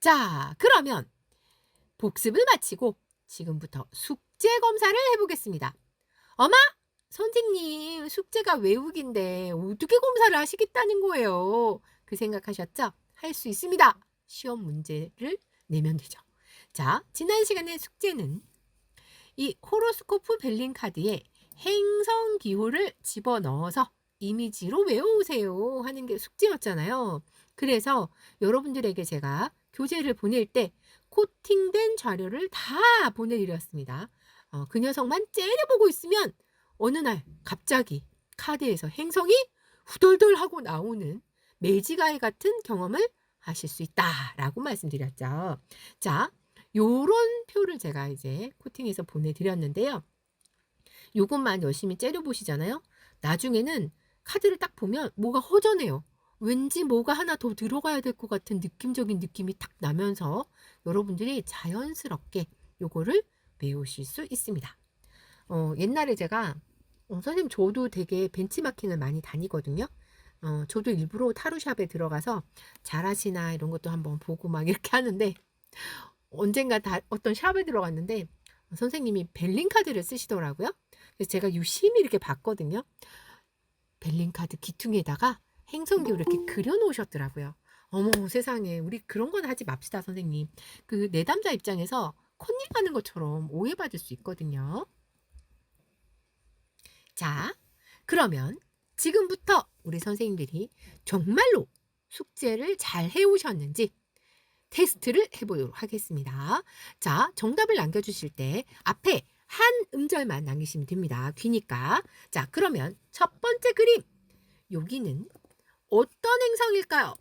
자, 그러면 복습을 마치고 지금부터 숙제 검사를 해보겠습니다. 어마! 선생님, 숙제가 외국인데 어떻게 검사를 하시겠다는 거예요? 그 생각하셨죠? 할 수 있습니다. 시험 문제를 내면 되죠. 자, 지난 시간의 숙제는 이 호로스코프 벨링 카드에 행성 기호를 집어넣어서 이미지로 외워오세요 하는 게 숙제였잖아요. 그래서 여러분들에게 제가 교재를 보낼 때 코팅된 자료를 다 보내드렸습니다. 그 녀석만 째려보고 있으면 어느 날 갑자기 카드에서 행성이 후덜덜 하고 나오는 매지가이 같은 경험을 하실 수 있다라고 말씀드렸죠. 자, 요런 표를 제가 이제 코팅해서 보내드렸는데요. 요것만 열심히 째려보시잖아요. 나중에는 카드를 딱 보면 뭐가 허전해요. 왠지 뭐가 하나 더 들어가야 될 것 같은 느낌적인 느낌이 딱 나면서 여러분들이 자연스럽게 요거를 외우실 수 있습니다. 옛날에 제가 선생님 저도 되게 벤치마킹을 많이 다니거든요. 저도 일부러 타로샵에 들어가서 잘하시나 이런 것도 한번 보고 막 이렇게 하는데 언젠가 어떤 샵에 들어갔는데 선생님이 벨링 카드를 쓰시더라고요. 그래서 제가 유심히 이렇게 봤거든요. 벨링 카드 기퉁에다가 행성기호 이렇게 그려 놓으셨더라고요. 어머 세상에, 우리 그런 건 하지 맙시다 선생님. 그 내담자 입장에서 컨닝하는 것처럼 오해받을 수 있거든요. 자, 그러면 지금부터 우리 선생님들이 정말로 숙제를 잘 해오셨는지 테스트를 해보도록 하겠습니다. 자, 정답을 남겨주실 때 앞에 한 음절만 남기시면 됩니다. 귀니까. 자, 그러면 첫 번째 그림. 여기는 어떤 행성일까요?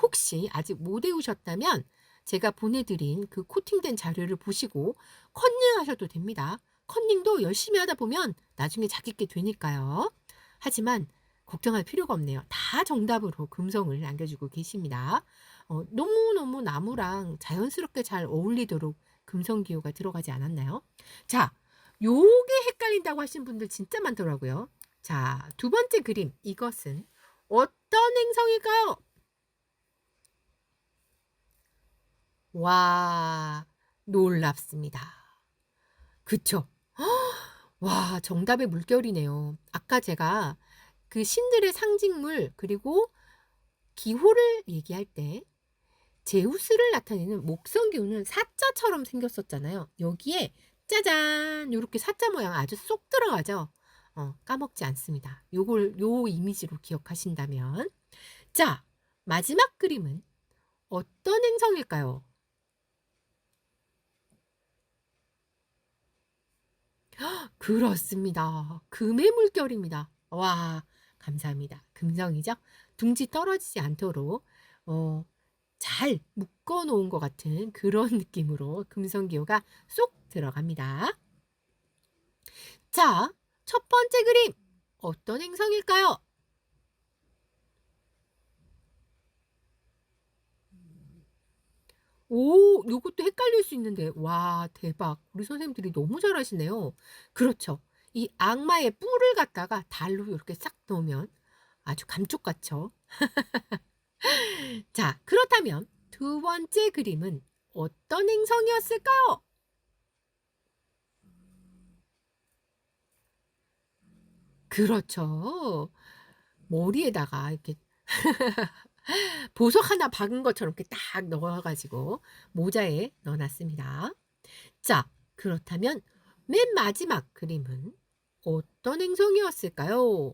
혹시 아직 못 외우셨다면 제가 보내드린 그 코팅된 자료를 보시고 컨닝하셔도 됩니다. 컨닝도 열심히 하다 보면 나중에 자기게 되니까요. 하지만 걱정할 필요가 없네요. 다 정답으로 금성을 남겨주고 계십니다. 너무너무 나무랑 자연스럽게 잘 어울리도록 금성기호가 들어가지 않았나요? 자, 요게 헷갈린다고 하신 분들 진짜 많더라고요. 자, 두 번째 그림. 이것은 어떤 행성일까요? 와, 놀랍습니다. 그쵸? 와, 정답의 물결이네요. 아까 제가 그 신들의 상징물 그리고 기호를 얘기할 때 제우스를 나타내는 목성 기호는 사자처럼 생겼었잖아요. 여기에 짜잔 요렇게 사자 모양 아주 쏙 들어가죠. 까먹지 않습니다. 요 이미지로 기억하신다면. 자, 마지막 그림은 어떤 행성일까요? 그렇습니다. 금의 물결입니다. 와, 감사합니다. 금성이죠? 둥지 떨어지지 않도록 잘 묶어 놓은 것 같은 그런 느낌으로 금성기호가 쏙 들어갑니다. 자, 첫 번째 그림. 어떤 행성일까요? 오, 요것도 헷갈릴 수 있는데. 와, 대박. 우리 선생님들이 너무 잘하시네요. 그렇죠. 이 악마의 뿔을 갖다가 달로 이렇게 싹 넣으면 아주 감쪽같죠. 자, 그렇다면 두 번째 그림은 어떤 행성이었을까요? 그렇죠. 머리에다가 이렇게 보석 하나 박은 것처럼 이렇게 딱 넣어가지고 모자에 넣어놨습니다. 자, 그렇다면 맨 마지막 그림은 어떤 행성이었을까요?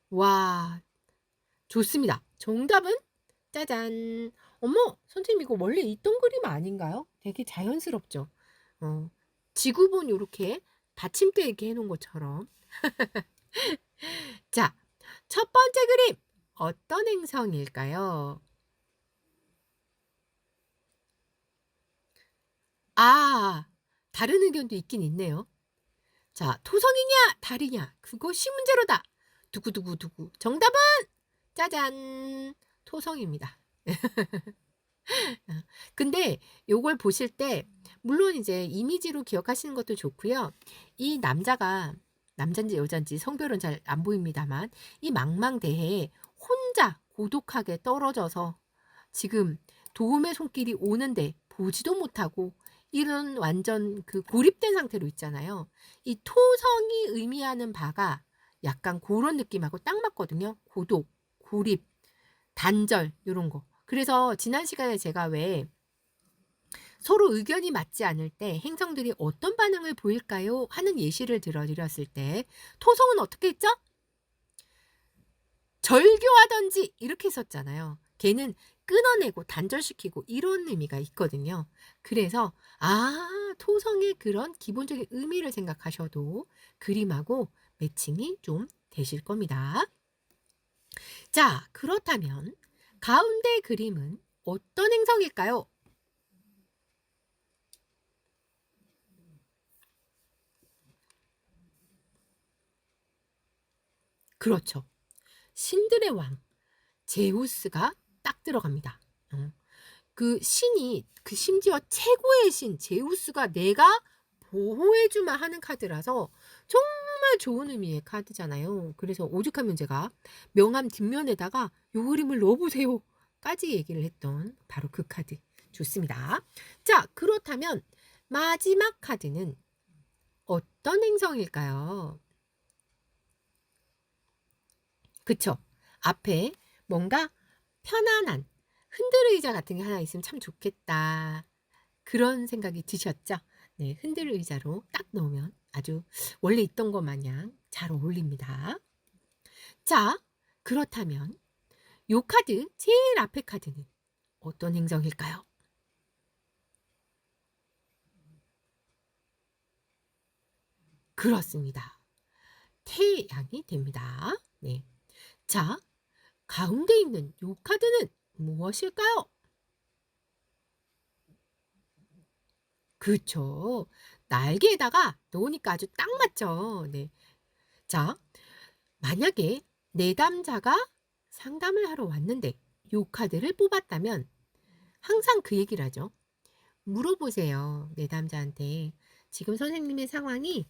와, 좋습니다. 정답은 짜잔. 어머, 선생님 이거 원래 있던 그림 아닌가요? 되게 자연스럽죠? 어, 지구본 요렇게 받침대 이렇게 해놓은 것처럼. 자, 첫 번째 그림. 어떤 행성일까요? 아, 다른 의견도 있긴 있네요. 자, 토성이냐, 달이냐? 그것이 문제로다. 두구두구두구. 정답은 짜잔. 토성입니다. 근데 요걸 보실 때 물론 이제 이미지로 기억하시는 것도 좋고요. 이 남자가 남잔지 여잔지 성별은 잘 안 보입니다만 이 망망대해에 혼자 고독하게 떨어져서 지금 도움의 손길이 오는데 보지도 못하고 이런 완전 그 고립된 상태로 있잖아요. 이 토성이 의미하는 바가 약간 그런 느낌하고 딱 맞거든요. 고독, 고립, 단절 요런 거. 그래서 지난 시간에 제가 왜 서로 의견이 맞지 않을 때 행성들이 어떤 반응을 보일까요? 하는 예시를 들어드렸을 때 토성은 어떻게 했죠? 절교하던지 이렇게 했었잖아요. 걔는 끊어내고 단절시키고 이런 의미가 있거든요. 그래서 토성의 그런 기본적인 의미를 생각하셔도 그림하고 매칭이 좀 되실 겁니다. 자, 그렇다면 가운데 그림은 어떤 행성일까요? 그렇죠. 신들의 왕 제우스가 딱 들어갑니다. 그 신이 그 심지어 최고의 신 제우스가 내가 보호해주마 하는 카드라서 정말 좋은 의미의 카드잖아요. 그래서 오죽하면 제가 명함 뒷면에다가 요 그림을 넣어보세요 까지 얘기를 했던 바로 그 카드. 좋습니다. 자, 그렇다면 마지막 카드는 어떤 행성일까요? 그쵸? 앞에 뭔가 편안한 흔들의자 같은 게 하나 있으면 참 좋겠다. 그런 생각이 드셨죠? 네, 흔들의자로 딱 넣으면 아주 원래 있던 것 마냥 잘 어울립니다. 자, 그렇다면 요 카드 제일 앞에 카드는 어떤 행성일까요? 그렇습니다. 태양이 됩니다. 네. 자, 가운데 있는 요 카드는 무엇일까요? 그쵸. 날개에다가 놓으니까 아주 딱 맞죠. 네. 자, 만약에 내담자가 상담을 하러 왔는데 요 카드를 뽑았다면 항상 그 얘기를 하죠. 물어보세요. 내담자한테. 지금 선생님의 상황이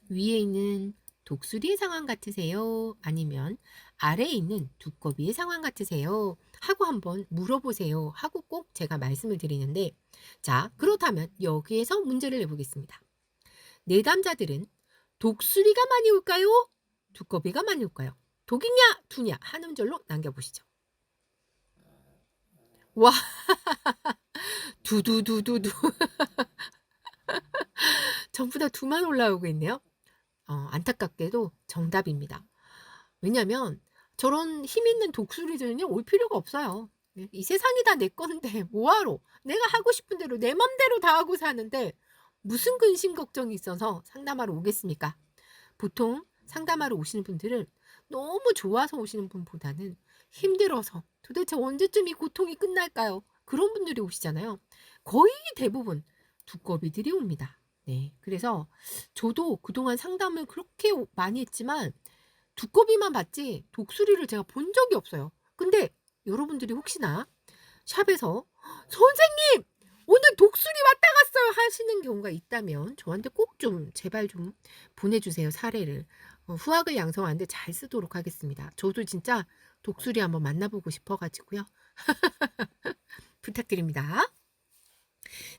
위에 있는 독수리의 상황 같으세요? 아니면 아래에 있는 두꺼비의 상황 같으세요? 하고 한번 물어보세요. 하고 꼭 제가 말씀을 드리는데, 자, 그렇다면 여기에서 문제를 내보겠습니다. 내담자들은 독수리가 많이 올까요? 두꺼비가 많이 올까요? 독이냐 두냐 한 음절로 남겨보시죠. 와, 두두두두두. 전부 다 두만 올라오고 있네요. 안타깝게도 정답입니다. 왜냐면 저런 힘 있는 독수리들은요 올 필요가 없어요. 이 세상이 다 내 건데 뭐하러 내가 하고 싶은 대로 내 맘대로 다 하고 사는데 무슨 근심 걱정이 있어서 상담하러 오겠습니까? 보통 상담하러 오시는 분들은 너무 좋아서 오시는 분보다는 힘들어서 도대체 언제쯤 이 고통이 끝날까요? 그런 분들이 오시잖아요. 거의 대부분 두꺼비들이 옵니다. 네, 그래서 저도 그동안 상담을 그렇게 많이 했지만 두꺼비만 봤지 독수리를 제가 본 적이 없어요. 근데 여러분들이 혹시나 샵에서 선생님 오늘 독수리 왔다 갔어요 하시는 경우가 있다면 저한테 꼭 좀 제발 좀 보내주세요. 사례를. 후학을 양성하는데 잘 쓰도록 하겠습니다. 저도 진짜 독수리 한번 만나보고 싶어가지고요. 부탁드립니다.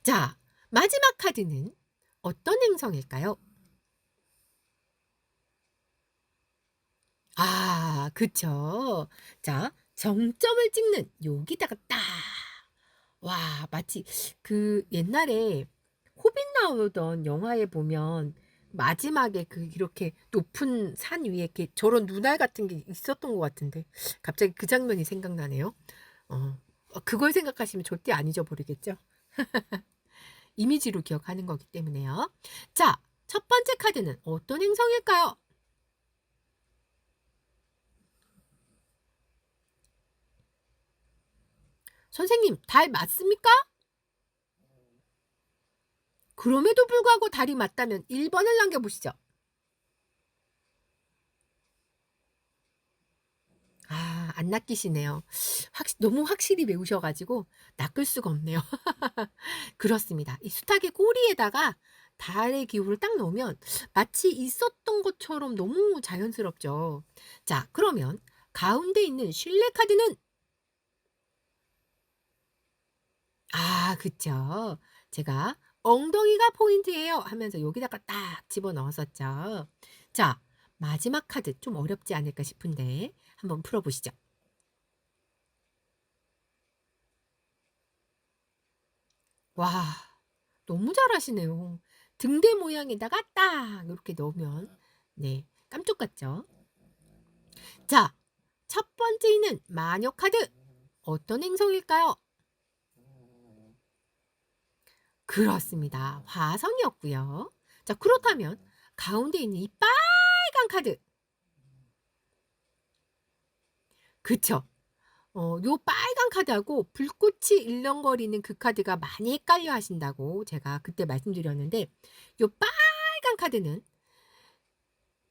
자, 마지막 카드는 어떤 행성일까요? 그쵸. 자, 정점을 찍는 여기다가 딱. 와, 마치 그 옛날에 호빗 나오던 영화에 보면 마지막에 그 이렇게 높은 산 위에 이렇게 저런 눈알 같은 게 있었던 것 같은데 갑자기 그 장면이 생각나네요. 그걸 생각하시면 절대 안 잊어버리겠죠? 이미지로 기억하는 거기 때문에요. 자, 첫 번째 카드는 어떤 행성일까요? 선생님, 달 맞습니까? 그럼에도 불구하고 달이 맞다면 1번을 남겨보시죠. 안 낚이시네요. 너무 확실히 외우셔가지고 낚을 수가 없네요. 그렇습니다. 이 수탉의 꼬리에다가 달의 기호를 딱 넣으면 마치 있었던 것처럼 너무 자연스럽죠. 자, 그러면 가운데 있는 실내 카드는 그쵸. 제가 엉덩이가 포인트예요 하면서 여기다가 딱 집어넣었었죠. 자, 마지막 카드 좀 어렵지 않을까 싶은데 한번 풀어보시죠. 와, 너무 잘하시네요. 등대 모양에다가 딱 이렇게 넣으면 네, 깜짝 같죠? 자, 첫 번째는 마녀 카드. 어떤 행성일까요? 그렇습니다. 화성이었고요. 자, 그렇다면 가운데 있는 이 빨간 카드. 그쵸? 요 빨간 카드하고 불꽃이 일렁거리는 그 카드가 많이 헷갈려 하신다고 제가 그때 말씀드렸는데 요 빨간 카드는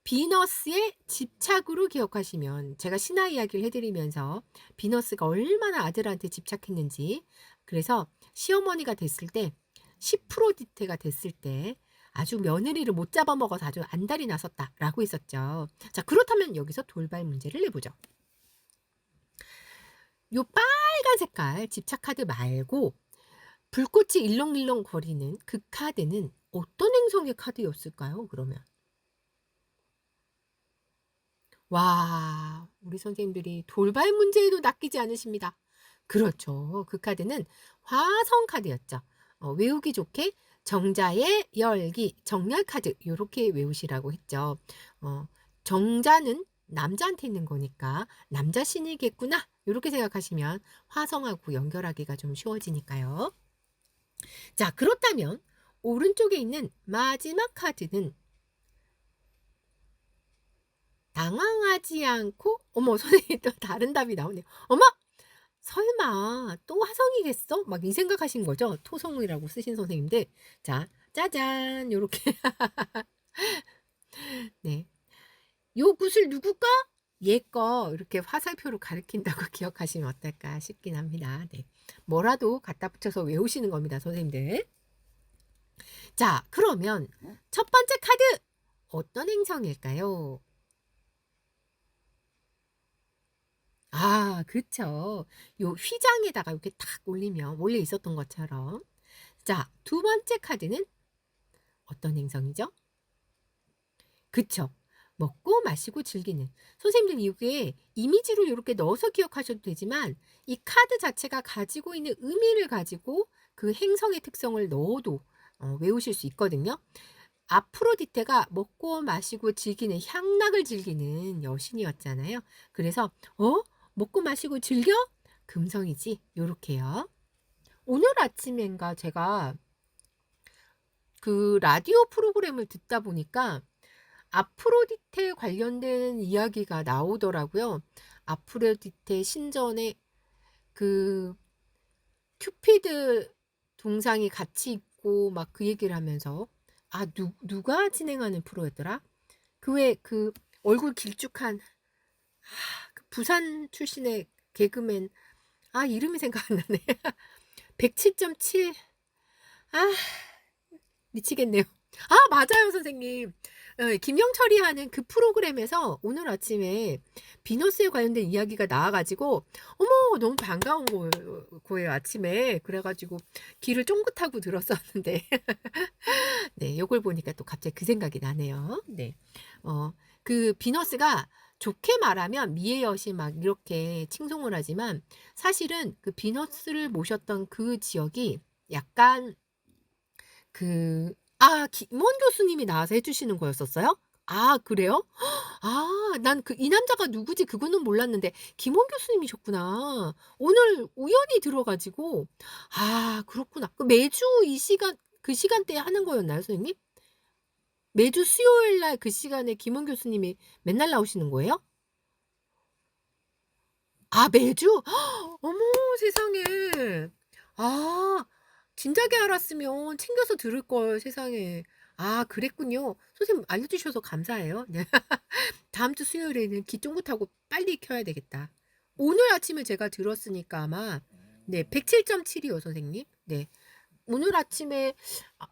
비너스의 집착으로 기억하시면 제가 신화 이야기를 해드리면서 비너스가 얼마나 아들한테 집착했는지 그래서 시어머니가 됐을 때 10%디테가 됐을 때 아주 며느리를 못 잡아먹어서 아주 안달이 났었다라고 했었죠. 자, 그렇다면 여기서 돌발 문제를 내보죠. 요 빨간 색깔 집착 카드 말고 불꽃이 일렁일렁 거리는 그 카드는 어떤 행성의 카드였을까요? 그러면 와, 우리 선생님들이 돌발 문제에도 낚이지 않으십니다. 그렇죠. 그 카드는 화성 카드였죠. 외우기 좋게 정자의 열기, 정렬 카드 요렇게 외우시라고 했죠. 정자는 남자한테 있는 거니까 남자 신이겠구나. 요렇게 생각하시면 화성하고 연결하기가 좀 쉬워지니까요. 자, 그렇다면 오른쪽에 있는 마지막 카드는 당황하지 않고 어머 선생님 또 다른 답이 나오네요. 어머 설마 또 화성이겠어? 막 이 생각하신 거죠? 토성이라고 쓰신 선생님들. 자, 짜잔 요렇게 네. 요 구슬 누구 거? 얘 거 이렇게 화살표로 가리킨다고 기억하시면 어떨까 싶긴 합니다. 네. 뭐라도 갖다 붙여서 외우시는 겁니다, 선생님들. 자, 그러면 첫 번째 카드 어떤 행성일까요? 그쵸. 요 휘장에다가 이렇게 탁 올리면 원래 있었던 것처럼. 자, 두 번째 카드는 어떤 행성이죠? 그쵸. 먹고 마시고 즐기는. 선생님들 이게 이미지로 이렇게 넣어서 기억하셔도 되지만 이 카드 자체가 가지고 있는 의미를 가지고 그 행성의 특성을 넣어도 외우실 수 있거든요. 아프로디테가 먹고 마시고 즐기는 향락을 즐기는 여신이었잖아요. 그래서 먹고 마시고 즐겨? 금성이지. 요렇게요. 오늘 아침엔가 제가 그 라디오 프로그램을 듣다 보니까 아프로디테 관련된 이야기가 나오더라고요. 아프로디테 신전에 그 큐피드 동상이 같이 있고 막 그 얘기를 하면서 누가 진행하는 프로였더라? 그 외 그 얼굴 길쭉한 그 부산 출신의 개그맨 이름이 생각 안 나네. 107.7 아 미치겠네요. 맞아요 선생님. 김영철이 하는 그 프로그램에서 오늘 아침에 비너스에 관련된 이야기가 나와 가지고 어머 너무 반가운 거예요 아침에. 그래 가지고 귀를 쫑긋하고 들었었는데 네 요걸 보니까 또 갑자기 그 생각이 나네요. 네. 그 비너스가 좋게 말하면 미의 여신 막 이렇게 칭송을 하지만 사실은 그 비너스를 모셨던 그 지역이 약간 김원 교수님이 나와서 해 주시는 거였었어요? 그래요? 난 이 남자가 누구지 그거는 몰랐는데 김원 교수님이셨구나. 오늘 우연히 들어 가지고 그렇구나. 그 매주 이 시간 그 시간대에 하는 거였나요, 선생님? 매주 수요일 날 그 시간에 김원 교수님이 맨날 나오시는 거예요? 매주? 어머 세상에. 아 진작에 알았으면 챙겨서 들을 걸 세상에. 그랬군요. 선생님 알려주셔서 감사해요. 네. 다음 주 수요일에는 귀 쫑긋하고 빨리 켜야 되겠다. 오늘 아침에 제가 들었으니까 아마 네 107.7이요 선생님. 네. 오늘 아침에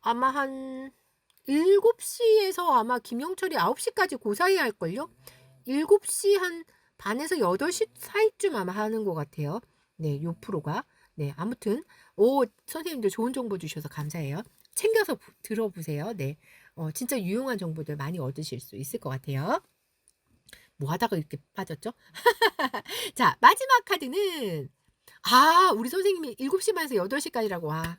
아마 한 7시에서 아마 김영철이 9시까지 그 사이에 할걸요? 7시 한 반에서 8시 사이쯤 아마 하는 것 같아요. 네, 요 프로가. 네, 아무튼 선생님들 좋은 정보 주셔서 감사해요. 챙겨서 들어보세요. 네, 진짜 유용한 정보들 많이 얻으실 수 있을 것 같아요. 뭐 하다가 이렇게 빠졌죠? 자, 마지막 카드는 우리 선생님이 7시 반에서 8시까지라고. 와,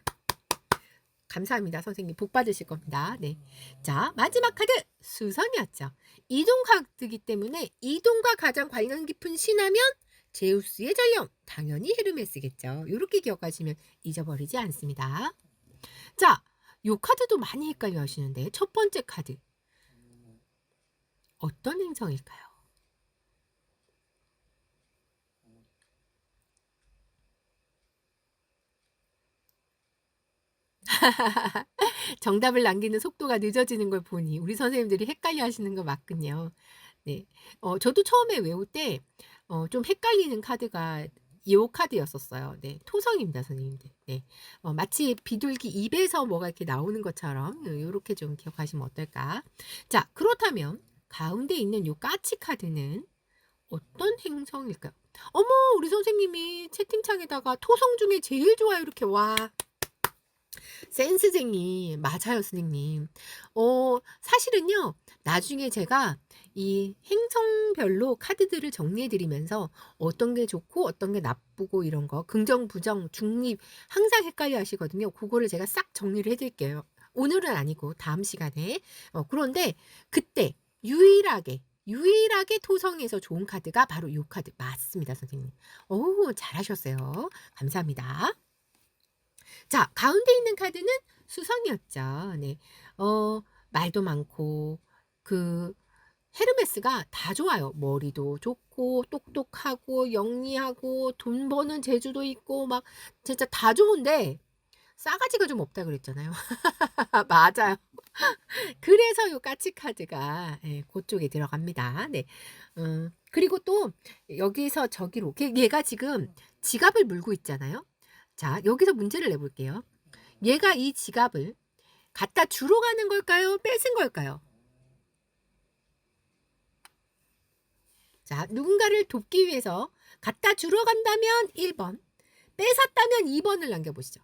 감사합니다. 선생님 복 받으실 겁니다. 네. 자, 마지막 카드 수선이었죠. 이동 카드이기 때문에 이동과 가장 관련 깊은 신하면 제우스의 전령, 당연히 헤르메스겠죠. 이렇게 기억하시면 잊어버리지 않습니다. 자, 요 카드도 많이 헷갈려 하시는데 첫 번째 카드 어떤 행성일까요? 정답을 남기는 속도가 늦어지는 걸 보니 우리 선생님들이 헷갈려 하시는 거 맞군요. 네. 저도 처음에 외울 때 좀 헷갈리는 카드가 요 카드였었어요. 네. 토성입니다, 선생님들. 네. 마치 비둘기 입에서 뭐가 이렇게 나오는 것처럼 요렇게 좀 기억하시면 어떨까? 자, 그렇다면 가운데 있는 요 까치 카드는 어떤 행성일까요? 어머, 우리 선생님이 채팅창에다가 토성 중에 제일 좋아요 이렇게. 와. 센스쟁이. 맞아요, 선생님. 사실은요, 나중에 제가 이 행성별로 카드들을 정리해 드리면서 어떤 게 좋고 어떤 게 나쁘고 이런 거, 긍정, 부정, 중립, 항상 헷갈려 하시거든요. 그거를 제가 싹 정리를 해 드릴게요. 오늘은 아니고 다음 시간에. 그런데 그때 유일하게 토성에서 좋은 카드가 바로 요 카드. 맞습니다, 선생님. 오, 잘하셨어요. 감사합니다. 자, 가운데 있는 카드는 수성이었죠. 네. 말도 많고, 그, 헤르메스가 다 좋아요. 머리도 좋고, 똑똑하고, 영리하고, 돈 버는 재주도 있고, 막, 진짜 다 좋은데, 싸가지가 좀 없다 그랬잖아요. 맞아요. 그래서 요 까치 카드가, 예, 그쪽에 들어갑니다. 네. 그리고 또, 여기서 저기로, 얘가 지금 지갑을 물고 있잖아요. 자, 여기서 문제를 내볼게요. 얘가 이 지갑을 갖다 주러 가는 걸까요? 뺏은 걸까요? 자, 누군가를 돕기 위해서 갖다 주러 간다면 1번, 뺏었다면 2번을 남겨보시죠.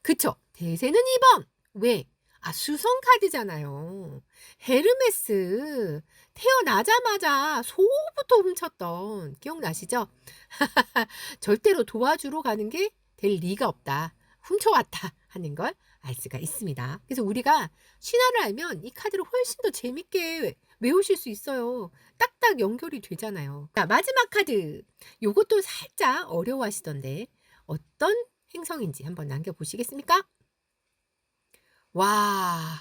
그쵸? 대세는 2번. 왜? 수성 카드잖아요. 헤르메스. 태어나자마자 소부터 훔쳤던 기억나시죠? 절대로 도와주러 가는 게 될 리가 없다. 훔쳐왔다 하는 걸 알 수가 있습니다. 그래서 우리가 신화를 알면 이 카드를 훨씬 더 재밌게 외우실 수 있어요. 딱딱 연결이 되잖아요. 자, 마지막 카드. 요것도 살짝 어려워하시던데 어떤 행성인지 한번 남겨보시겠습니까? 와,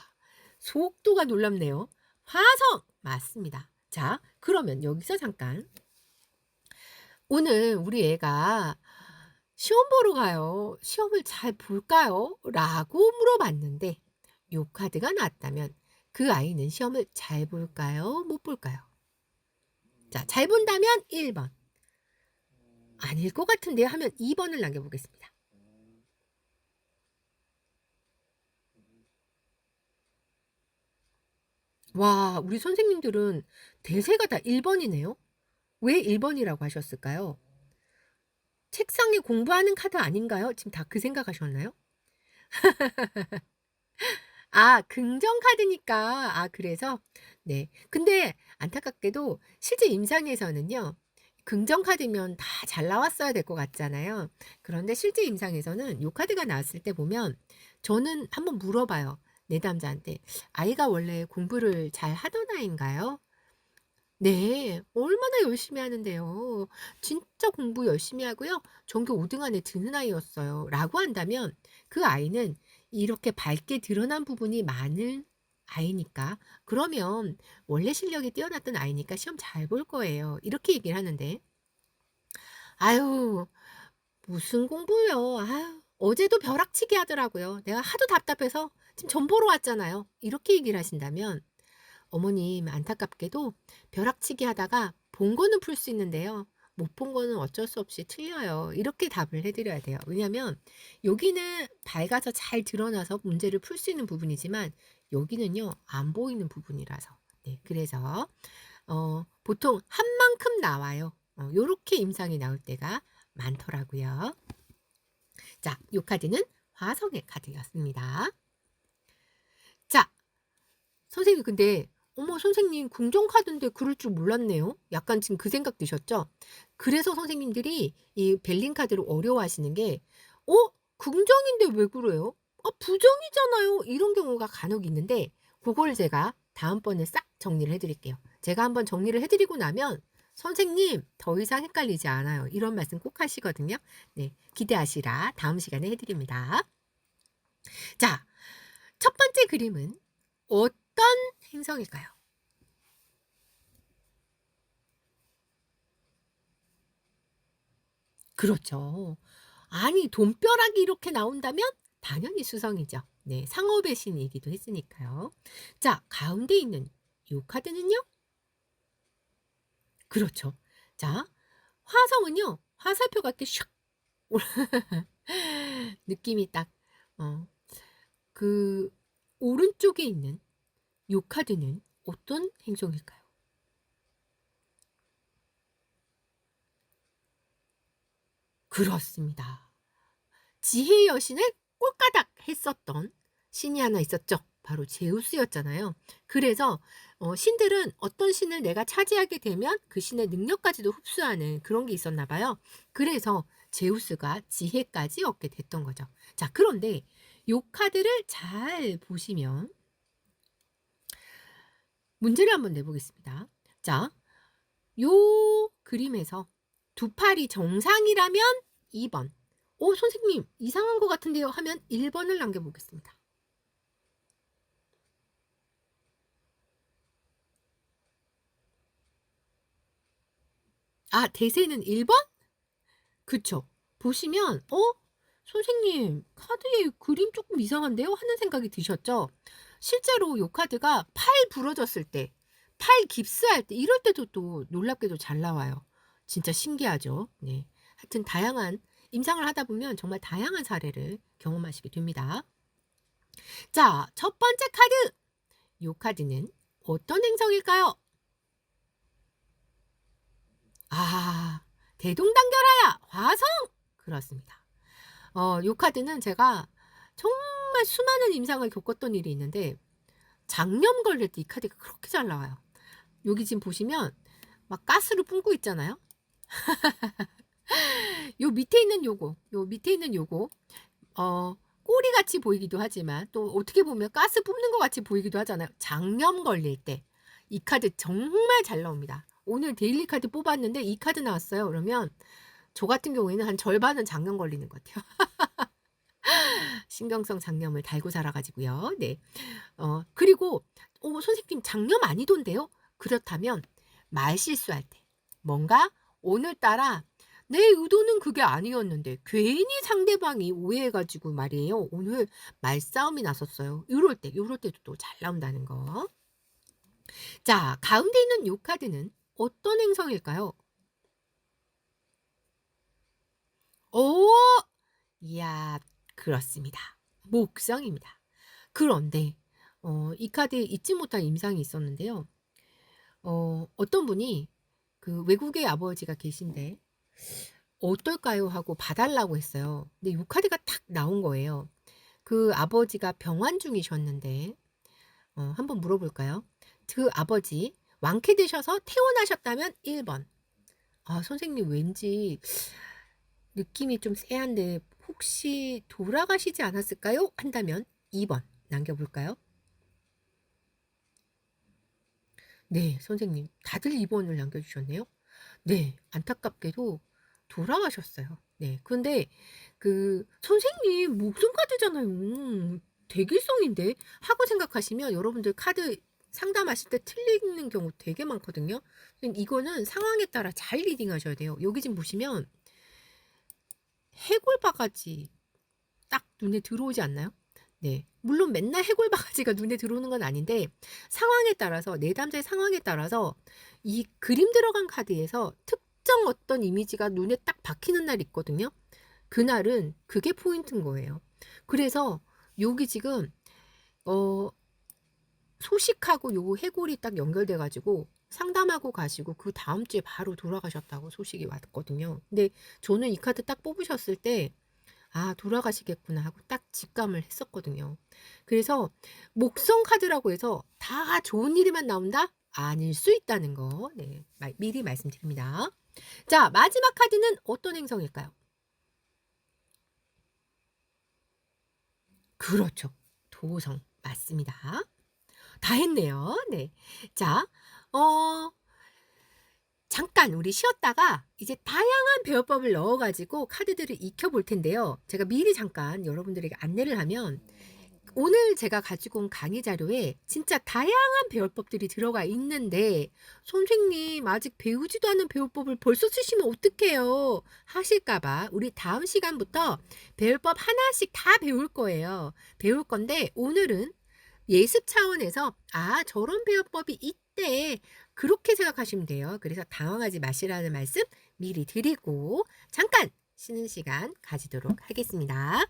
속도가 놀랍네요. 화성! 맞습니다. 자, 그러면 여기서 잠깐. 오늘 우리 애가 시험 보러 가요. 시험을 잘 볼까요? 라고 물어봤는데, 요 카드가 나왔다면 그 아이는 시험을 잘 볼까요? 못 볼까요? 자, 잘 본다면 1번. 아닐 것 같은데요 하면 2번을 남겨보겠습니다. 와, 우리 선생님들은 대세가 다 1번이네요. 왜 1번이라고 하셨을까요? 책상에 공부하는 카드 아닌가요? 지금 다 그 생각하셨나요? 긍정 카드니까. 그래서? 네. 근데 안타깝게도 실제 임상에서는요. 긍정 카드면 다 잘 나왔어야 될 것 같잖아요. 그런데 실제 임상에서는 요 카드가 나왔을 때 보면 저는 한번 물어봐요. 내담자한테. 아이가 원래 공부를 잘 하던 아이인가요? 네. 얼마나 열심히 하는데요. 진짜 공부 열심히 하고요. 전교 5등 안에 드는 아이였어요. 라고 한다면 그 아이는 이렇게 밝게 드러난 부분이 많은 아이니까 그러면 원래 실력이 뛰어났던 아이니까 시험 잘 볼 거예요. 이렇게 얘기를 하는데 아유 무슨 공부요. 어제도 벼락치기 하더라고요. 내가 하도 답답해서 지금 점 보러 왔잖아요. 이렇게 얘기를 하신다면 어머님 안타깝게도 벼락치기 하다가 본 거는 풀 수 있는데요. 못 본 거는 어쩔 수 없이 틀려요. 이렇게 답을 해 드려야 돼요. 왜냐면 여기는 밝아서 잘 드러나서 문제를 풀 수 있는 부분이지만 여기는요. 안 보이는 부분이라서. 네. 그래서 보통 한 만큼 나와요. 요렇게 임상이 나올 때가 많더라고요. 자, 요 카드는 화성의 카드였습니다. 자, 선생님 근데 어머 선생님 궁정 카드인데 그럴 줄 몰랐네요. 약간 지금 그 생각 드셨죠? 그래서 선생님들이 이 벨린 카드를 어려워하시는 게 긍정인데 왜 그래요? 부정이잖아요. 이런 경우가 간혹 있는데 그걸 제가 다음번에 싹 정리를 해 드릴게요. 제가 한번 정리를 해 드리고 나면 선생님 더 이상 헷갈리지 않아요. 이런 말씀 꼭 하시거든요. 네, 기대하시라. 다음 시간에 해 드립니다. 자, 첫 번째 그림은 어떤 행성일까요? 그렇죠. 아니 돈벼락이 이렇게 나온다면 당연히 수성이죠. 네, 상업의 신이기도 했으니까요. 자, 가운데 있는 요 카드는요? 그렇죠. 자, 화성은요. 화살표가 이렇게 슉 느낌이 딱 그 오른쪽에 있는 요 카드는 어떤 행성일까요? 그렇습니다. 지혜의 여신을 꼴까닥 했었던 신이 하나 있었죠. 바로 제우스였잖아요. 그래서 신들은 어떤 신을 내가 차지하게 되면 그 신의 능력까지도 흡수하는 그런 게 있었나 봐요. 그래서 제우스가 지혜까지 얻게 됐던 거죠. 자, 그런데 요 카드를 잘 보시면 문제를 한번 내보겠습니다. 자, 요 그림에서 두 팔이 정상이라면 2번. 선생님, 이상한 것 같은데요? 하면 1번을 남겨보겠습니다. 대세는 1번? 그쵸. 보시면, 선생님, 카드에 그림 조금 이상한데요? 하는 생각이 드셨죠? 실제로 요 카드가 팔 부러졌을 때, 팔 깁스할 때, 이럴 때도 또 놀랍게도 잘 나와요. 진짜 신기하죠? 네. 하여튼 다양한, 임상을 하다 보면 정말 다양한 사례를 경험하시게 됩니다. 자, 첫 번째 카드! 요 카드는 어떤 행성일까요? 대동단결하야 화성! 그렇습니다. 요 카드는 제가 정말 수많은 임상을 겪었던 일이 있는데 장염 걸릴 때 이 카드가 그렇게 잘 나와요. 여기 지금 보시면 막 가스로 뿜고 있잖아요. 요 밑에 있는 요거 꼬리 같이 보이기도 하지만 또 어떻게 보면 가스 뿜는 것 같이 보이기도 하잖아요. 장염 걸릴 때 이 카드 정말 잘 나옵니다. 오늘 데일리 카드 뽑았는데 이 카드 나왔어요. 그러면 저 같은 경우에는 한 절반은 장염 걸리는 것 같아요. 신경성 장염을 달고 살아가지고요. 네. 그리고 선생님 장염 아니던데요? 그렇다면 말 실수할 때 뭔가 오늘따라 내 의도는 그게 아니었는데 괜히 상대방이 오해해가지고 말이에요. 오늘 말싸움이 났었어요. 요럴 때도 또 잘 나온다는 거. 자, 가운데 있는 요 카드는 어떤 행성일까요? 오! 이야, 그렇습니다. 목성입니다. 그런데 이 카드에 잊지 못할 임상이 있었는데요. 어떤 분이 그 외국의 아버지가 계신데 "어떨까요?" 하고 봐 달라고 했어요. 근데 요 카드가 탁 나온 거예요. 그 아버지가 병환 중이셨는데 한번 물어볼까요? 그 아버지 완쾌되셔서 퇴원하셨다면 1번. 선생님 왠지 느낌이 좀 쎄한데 혹시 돌아가시지 않았을까요? 한다면 2번 남겨볼까요? 네, 선생님. 다들 2번을 남겨주셨네요. 네, 안타깝게도 돌아가셨어요. 네, 근데 선생님 목숨 카드잖아요. 대길성인데 하고 생각하시면 여러분들 카드 상담하실 때 틀리는 경우 되게 많거든요. 이거는 상황에 따라 잘 리딩하셔야 돼요. 여기 지금 보시면 해골 바가지 딱 눈에 들어오지 않나요? 네. 물론 맨날 해골 바가지가 눈에 들어오는 건 아닌데 상황에 따라서 내담자의 상황에 따라서 이 그림 들어간 카드에서 특정 어떤 이미지가 눈에 딱 박히는 날이 있거든요. 그날은 그게 포인트인 거예요. 그래서 여기 지금 소식하고 요 해골이 딱 연결돼 가지고 상담하고 가시고 그 다음 주에 바로 돌아가셨다고 소식이 왔거든요. 근데 저는 이 카드 딱 뽑으셨을 때 '아 돌아가시겠구나.' 하고 딱 직감을 했었거든요. 그래서 목성 카드라고 해서 다 좋은 일이만 나온다? 아닐 수 있다는 거 네 미리 말씀드립니다. 자 마지막 카드는 어떤 행성일까요? 그렇죠. 도성 맞습니다. 다 했네요. 네. 자 어 잠깐 우리 쉬었다가 이제 다양한 배워법을 넣어 가지고 카드들을 익혀 볼 텐데요. 제가 미리 잠깐 여러분들에게 안내를 하면 오늘 제가 가지고 온 강의 자료에 진짜 다양한 배울법들이 들어가 있는데 "선생님 아직 배우지도 않은 배울법을 벌써 쓰시면 어떡해요?" 하실까 봐 우리 다음 시간부터 배울법 하나씩 다 배울 거예요. 배울 건데 오늘은 예습 차원에서 '아 저런 배울법이 있대.' 그렇게 생각하시면 돼요. 그래서 당황하지 마시라는 말씀 미리 드리고 잠깐 쉬는 시간 가지도록 하겠습니다.